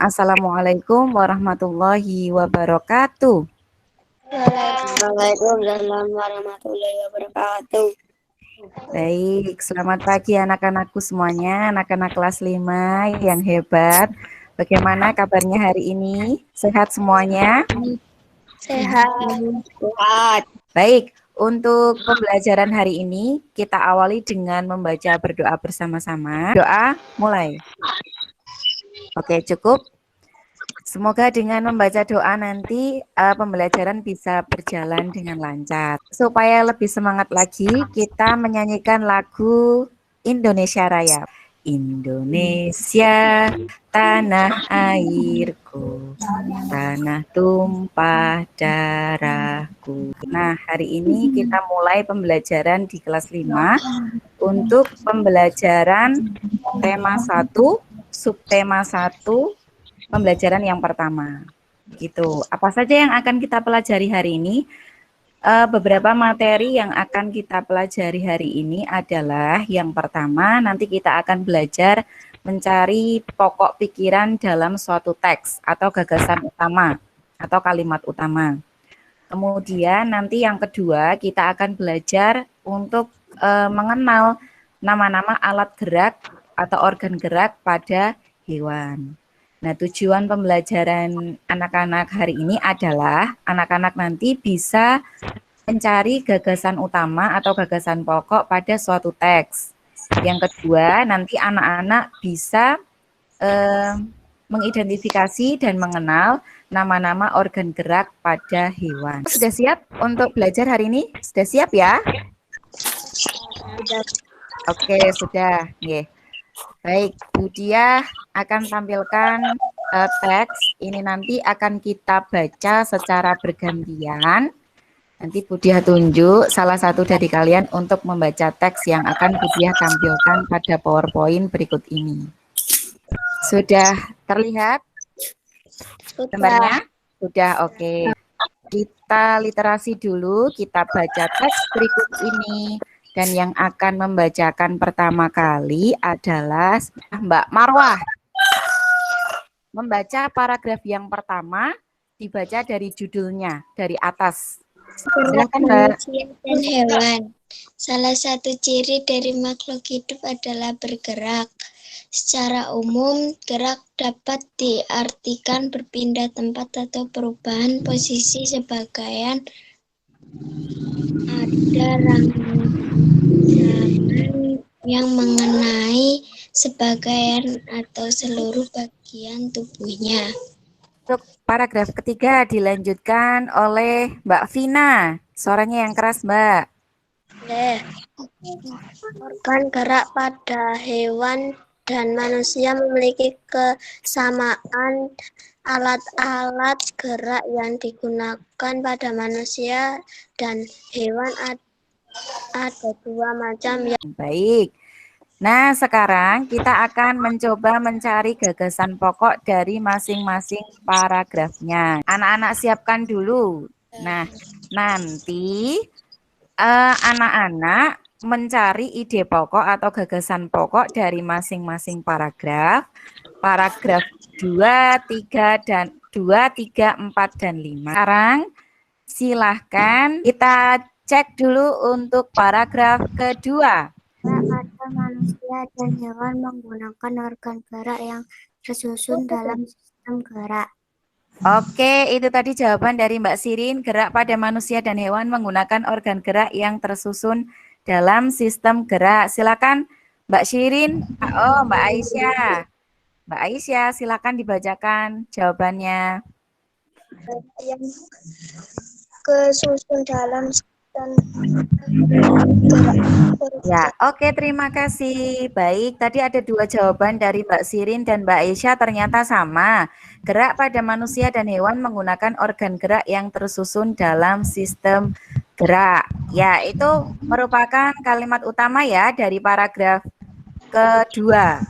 Assalamualaikum warahmatullahi wabarakatuh. Waalaikumsalam warahmatullahi wabarakatuh. Baik, selamat pagi anak-anakku semuanya, anak-anak kelas 5 yang hebat. Bagaimana kabarnya hari ini? Sehat semuanya? Sehat. Baik, untuk pembelajaran hari ini kita awali dengan membaca berdoa bersama-sama. Doa mulai. Oke, cukup. Semoga dengan membaca doa nanti pembelajaran bisa berjalan dengan lancar. Supaya lebih semangat lagi, kita menyanyikan lagu Indonesia Raya. Indonesia, tanah airku, tanah tumpah darahku. Nah, hari ini kita mulai pembelajaran di kelas 5 untuk pembelajaran tema 1, subtema 1, pembelajaran yang pertama. Gitu. Apa saja yang akan kita pelajari hari ini? Beberapa materi yang akan kita pelajari hari ini adalah yang pertama, nanti kita akan belajar mencari pokok pikiran dalam suatu teks atau gagasan utama atau kalimat utama. Kemudian nanti yang kedua, kita akan belajar untuk mengenal nama-nama alat gerak atau organ gerak pada hewan. Nah, tujuan pembelajaran anak-anak hari ini adalah anak-anak nanti bisa mencari gagasan utama atau gagasan pokok pada suatu teks. Yang kedua, nanti anak-anak bisa mengidentifikasi dan mengenal nama-nama organ gerak pada hewan. Sudah siap untuk belajar hari ini? Sudah siap ya? Oke, sudah. Yeah. Baik, Budia akan tampilkan teks. Ini nanti akan kita baca secara bergantian. Nanti Budia tunjuk salah satu dari kalian untuk membaca teks yang akan Budia tampilkan pada PowerPoint berikut ini. Sudah terlihat gambarnya? Sudah, oke. Kita literasi dulu, kita baca teks berikut ini. Dan yang akan membacakan pertama kali adalah Mbak Marwah. Membaca paragraf yang pertama, dibaca dari judulnya, dari atas. Silakan, Mbak. Manusia dan hewan. Salah satu ciri dari makhluk hidup adalah bergerak. Secara umum, gerak dapat diartikan berpindah tempat atau perubahan posisi sebagian. Ada rangsangan yang mengenai sebagian atau seluruh bagian tubuhnya. Untuk paragraf ketiga dilanjutkan oleh Mbak Vina. Suaranya yang keras, Mbak. Organ gerak pada hewan dan manusia memiliki kesamaan. Alat-alat gerak yang digunakan pada manusia dan hewan ada dua macam. Baik. Nah, sekarang kita akan mencoba mencari gagasan pokok dari masing-masing paragrafnya. Anak-anak siapkan dulu. Nah, nanti anak-anak mencari ide pokok atau gagasan pokok dari masing-masing paragraf. Paragraf 2, 3, dan 2, 3, 4, dan 5. Sekarang silahkan kita cek dulu untuk paragraf kedua. Pada manusia dan hewan menggunakan organ gerak yang tersusun dalam sistem gerak. Oke, itu tadi jawaban dari Mbak Sirin. Gerak pada manusia dan hewan menggunakan organ gerak yang tersusun dalam sistem gerak. Silakan Mbak Sirin. Oh, Mbak Aisyah. Mbak Aisyah, silakan dibacakan jawabannya. Yang kesusun dalam sistem Ya, oke, terima kasih. Baik, tadi ada dua jawaban dari Mbak Sirin dan Mbak Aisyah ternyata sama. Gerak pada manusia dan hewan menggunakan organ gerak yang tersusun dalam sistem gerak. Ya, itu merupakan kalimat utama ya dari paragraf kedua.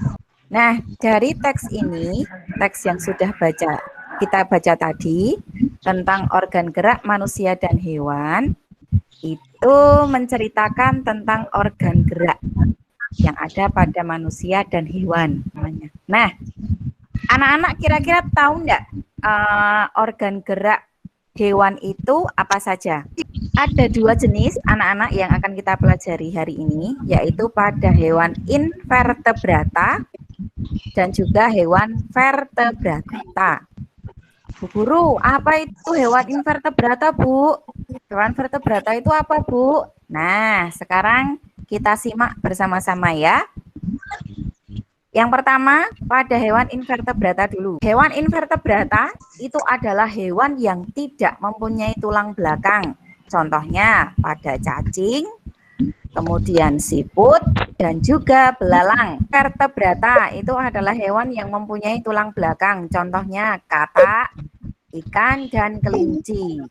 Nah, dari teks ini, teks yang sudah kita baca tadi tentang organ gerak manusia dan hewan, itu menceritakan tentang organ gerak yang ada pada manusia dan hewan. Nah, Anak-anak kira-kira tahu nggak organ gerak hewan itu apa saja? Ada dua jenis anak-anak yang akan kita pelajari hari ini, yaitu pada hewan invertebrata dan juga hewan vertebrata. Bu Guru, apa itu hewan invertebrata, Bu? Hewan vertebrata itu apa, Bu? Nah, sekarang kita simak bersama-sama ya. Yang pertama, pada hewan invertebrata dulu. Hewan invertebrata itu adalah hewan yang tidak mempunyai tulang belakang. Contohnya pada cacing, kemudian siput, dan juga belalang. Vertebrata itu adalah hewan yang mempunyai tulang belakang. Contohnya katak, ikan, dan kelinci.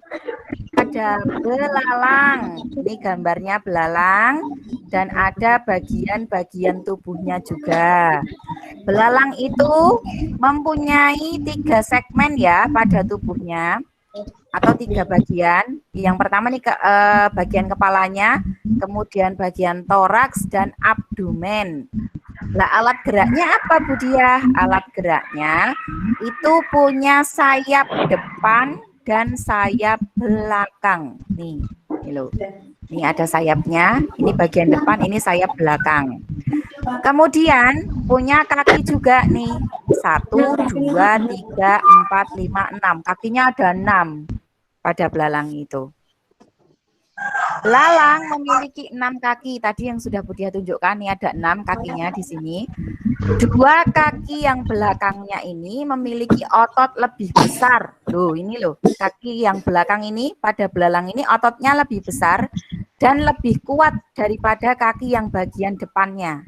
Ada belalang, ini gambarnya belalang, dan ada bagian-bagian tubuhnya juga. Belalang itu mempunyai 3 segmen ya pada tubuhnya, atau 3 bagian. Yang pertama nih bagian kepalanya, kemudian bagian toraks dan abdomen. Nah, alat geraknya apa, Bu Diah? Alat geraknya itu punya sayap depan dan sayap belakang. Nih, loh. Ini ada sayapnya, ini bagian depan, ini sayap belakang. Kemudian punya kaki juga nih. 1, 2, 3, 4, 5, 6. Kakinya ada 6 pada belalang itu. Belalang memiliki 6 kaki. Tadi yang sudah Bu Diah tunjukkan, nih ada 6 kakinya di sini. 2 kaki yang belakangnya ini memiliki otot lebih besar. Loh, ini loh, kaki yang belakang ini pada belalang ini ototnya lebih besar dan lebih kuat daripada kaki yang bagian depannya.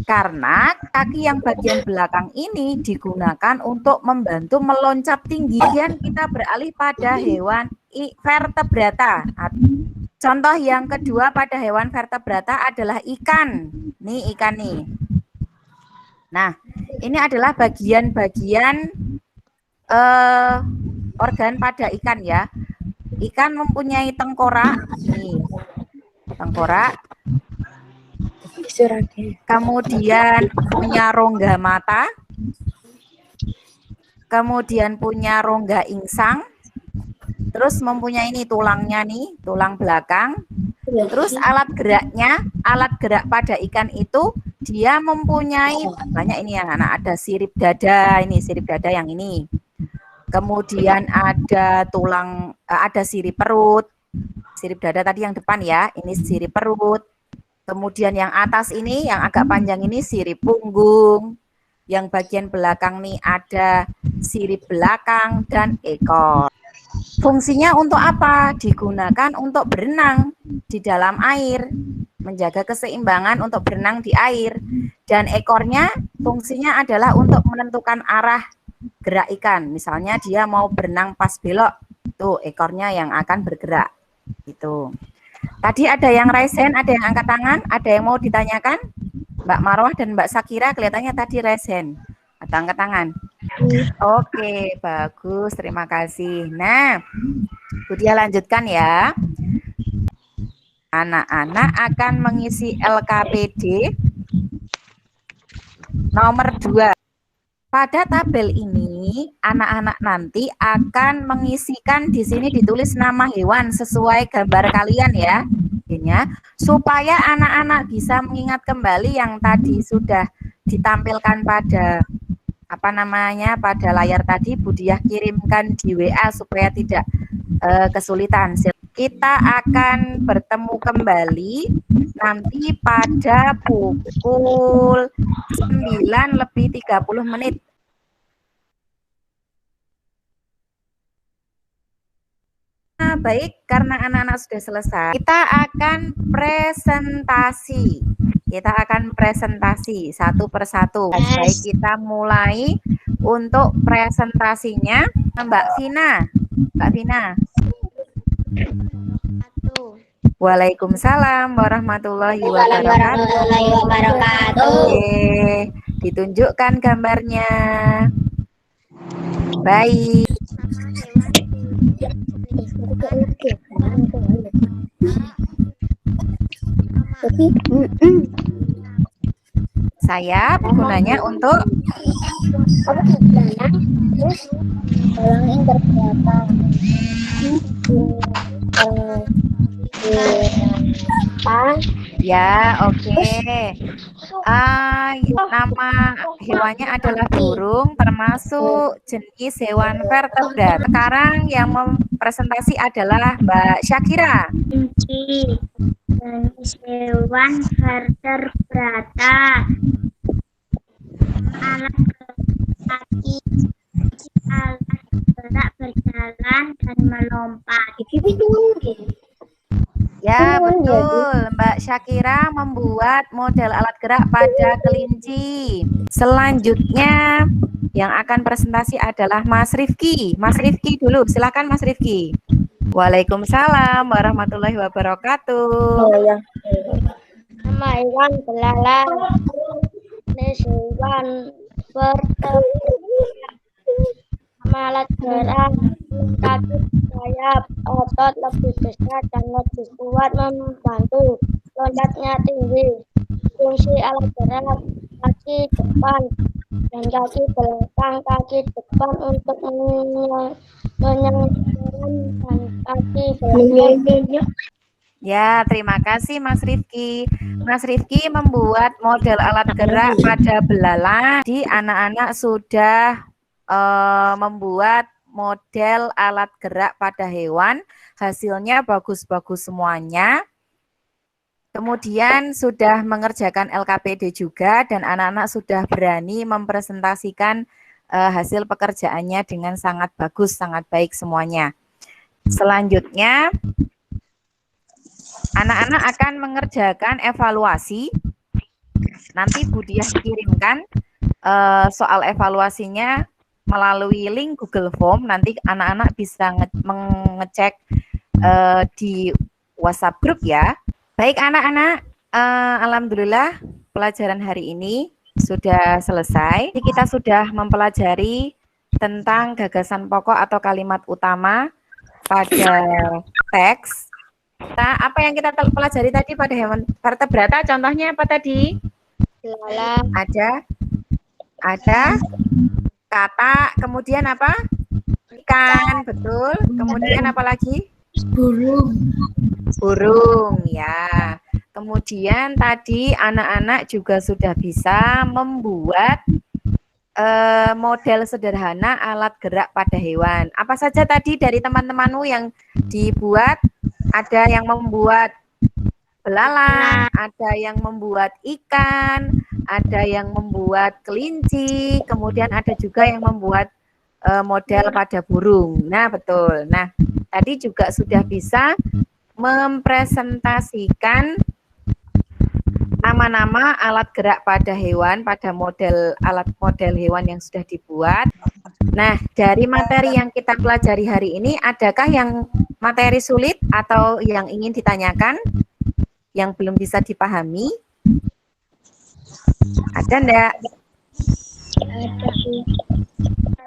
Karena kaki yang bagian belakang ini digunakan untuk membantu meloncat tinggi. Dan kita beralih pada hewan vertebrata. Contoh yang kedua pada hewan vertebrata adalah ikan. Nih ikan nih. Nah, ini adalah bagian-bagian organ pada ikan ya. Ikan mempunyai tengkorak. Nih, tengkorak. Kemudian punya rongga mata, kemudian punya rongga insang, terus mempunyai ini tulangnya nih, tulang belakang. Terus alat geraknya, alat gerak pada ikan itu dia mempunyai banyak ini yang anak, ada sirip dada, ini sirip dada yang ini. Kemudian ada tulang, ada sirip perut, sirip dada tadi yang depan ya, ini sirip perut. Kemudian yang atas ini, yang agak panjang ini sirip punggung. Yang bagian belakang nih ada sirip belakang dan ekor. Fungsinya untuk apa? Digunakan untuk berenang di dalam air. Menjaga keseimbangan untuk berenang di air. Dan ekornya fungsinya adalah untuk menentukan arah gerak ikan. Misalnya dia mau berenang pas belok, tuh ekornya yang akan bergerak. Gitu. Tadi ada yang raise hand, ada yang angkat tangan, ada yang mau ditanyakan? Mbak Marwah dan Mbak Sakira kelihatannya tadi raise hand atau angkat tangan. Oke, bagus, terima kasih. Nah, Bu Diah lanjutkan ya. Anak-anak akan mengisi LKPD nomor 2. Pada tabel ini, anak-anak nanti akan mengisikan di sini ditulis nama hewan sesuai gambar kalian ya. Supaya anak-anak bisa mengingat kembali yang tadi sudah ditampilkan pada pada layar tadi. Bu Diah kirimkan di WA supaya tidak kesulitan. Kita akan bertemu kembali nanti pada pukul 9:30. Nah, baik, karena anak-anak sudah selesai, kita akan presentasi. Kita akan presentasi satu persatu. Baik, kita mulai untuk presentasinya. Mbak Vina. Mbak Vina. Waalaikumsalam warahmatullahi wabarakatuh. Oke, ditunjukkan gambarnya. Baik. Sayap gunanya untuk terus dalam yang berberapa ya, oke. Nama hewannya adalah burung, termasuk jenis hewan vertebrat. Sekarang yang mempresentasi adalah Mbak Syakira. kelinci, jenis hewan vertebrata, alat kaki, alat gerak berjalan dan melompat. Ya, betul. Mbak Syakira membuat model alat gerak pada kelinci. Selanjutnya yang akan presentasi adalah Mas Rifki. Mas Rifki dulu, silakan Mas Rifki. Waalaikumsalam warahmatullahi wabarakatuh. Nama hewan belalang, jenis hewan vertebrata, nama alat gerak, kaki, sayap, otot lebih besar dan lebih kuat membantu lompatnya tinggi. Fungsi alat gerak, kaki depan dan kaki belakang, kaki depan untuk menyelenggarakan dan kaki belakang. Ya, terima kasih Mas Rifki. Mas Rifki membuat model alat gerak pada belalang. Di anak-anak sudah membuat model alat gerak pada hewan. Hasilnya bagus-bagus semuanya. Kemudian sudah mengerjakan LKPD juga dan anak-anak sudah berani mempresentasikan hasil pekerjaannya dengan sangat bagus, sangat baik semuanya. Selanjutnya, anak-anak akan mengerjakan evaluasi. Nanti Bu Diah kirimkan soal evaluasinya melalui link Google Form. Nanti anak-anak bisa mengecek di WhatsApp grup ya. Baik anak-anak, alhamdulillah pelajaran hari ini sudah selesai. Jadi kita sudah mempelajari tentang gagasan pokok atau kalimat utama pada teks. Apa yang kita pelajari tadi pada hewan vertebrata? Contohnya apa tadi? Belalang. Ada kata, kemudian apa? Ikan, betul. Kemudian apa lagi? Burung, ya. Kemudian tadi anak-anak juga sudah bisa membuat model sederhana alat gerak pada hewan. Apa saja tadi dari teman-temanmu yang dibuat? Ada yang membuat belalang, ada yang membuat ikan, ada yang membuat kelinci, kemudian ada juga yang membuat model pada burung. Nah, betul. Nah, tadi juga sudah bisa mempresentasikan nama-nama alat gerak pada hewan, pada alat model hewan yang sudah dibuat. Nah, dari materi yang kita pelajari hari ini, adakah yang materi sulit atau yang ingin ditanyakan, yang belum bisa dipahami? Ada enggak? Ada.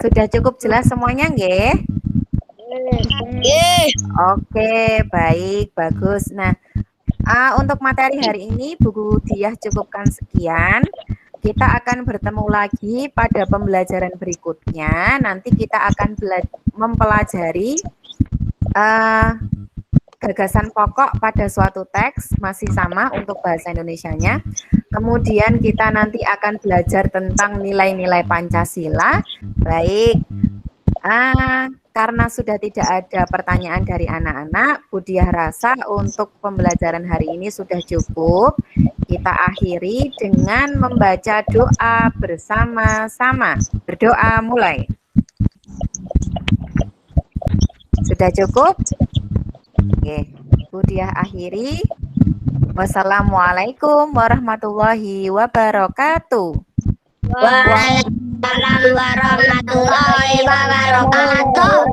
Sudah cukup jelas semuanya, nggih? Oke, baik, bagus. Nah, untuk materi hari ini Bu Diah cukupkan sekian. Kita akan bertemu lagi pada pembelajaran berikutnya. Nanti kita akan mempelajari gagasan pokok pada suatu teks, masih sama untuk bahasa Indonesianya. Kemudian kita nanti akan belajar tentang nilai-nilai Pancasila. Baik, karena sudah tidak ada pertanyaan dari anak-anak, Bu Diah rasa untuk pembelajaran hari ini sudah cukup. Kita akhiri dengan membaca doa bersama-sama. Berdoa mulai. Sudah cukup? Oke, Bu Diah akhiri. Wassalamualaikum warahmatullahi wabarakatuh. Waalaikumsalam warahmatullahi wabarakatuh.